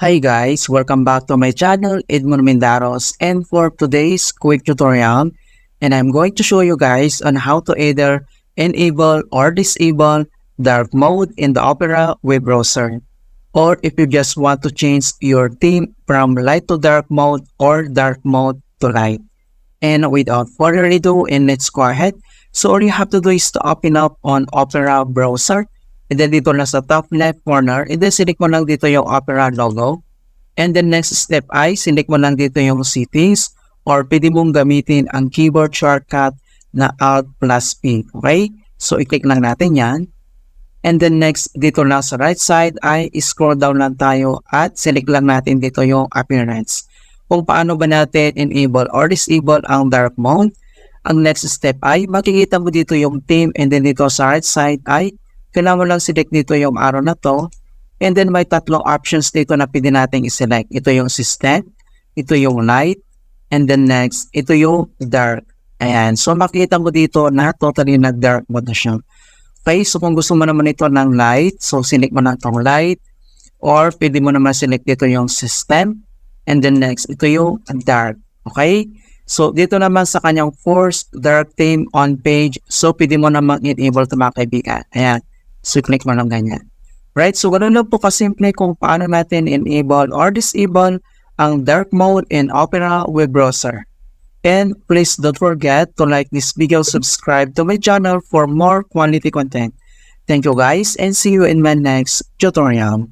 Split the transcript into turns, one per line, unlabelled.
Hi guys, welcome back to my channel, Edmond Mendaros, and for today's quick tutorial, and I'm going to show you guys on how to either enable or disable dark mode in the Opera web browser, or if you just want to change your theme from light to dark mode or dark mode to light. And without further ado, and let's go ahead. So all you have to do is to open up on Opera browser. And then dito na sa top left corner, and then select mo lang dito yung Opera logo. And then next step ay select mo lang dito yung settings or pwede mong gamitin ang keyboard shortcut na Alt plus P. Okay? So i-click lang natin yan. And then next dito lang sa right side ay scroll down lang tayo at select lang natin dito yung appearance. Kung paano ba natin enable or disable ang dark mode. Ang next step ay makikita mo dito yung theme, and then dito sa right side ay kailangan mo lang select dito yung arrow na to, and then may tatlong options dito na pwede natin i-select. Ito yung system, ito yung light, and then next, ito yung dark. Ayan, so makikita mo dito na totally nag-dark mode na siya. Okay, so kung gusto mo naman ito ng light, so select mo na itong light, or pwede mo naman select dito yung system, and then next, ito yung dark. Okay, so dito naman sa kanyang forced dark theme on page, so pwede mo naman enable ito mga kaibigan. Ayan. So, click mo lang ganyan. Right? So, ganun lang po kasimple kung paano natin enable or disable ang dark mode in Opera web browser. And please don't forget to like this video, subscribe to my channel for more quality content. Thank you guys, and see you in my next tutorial.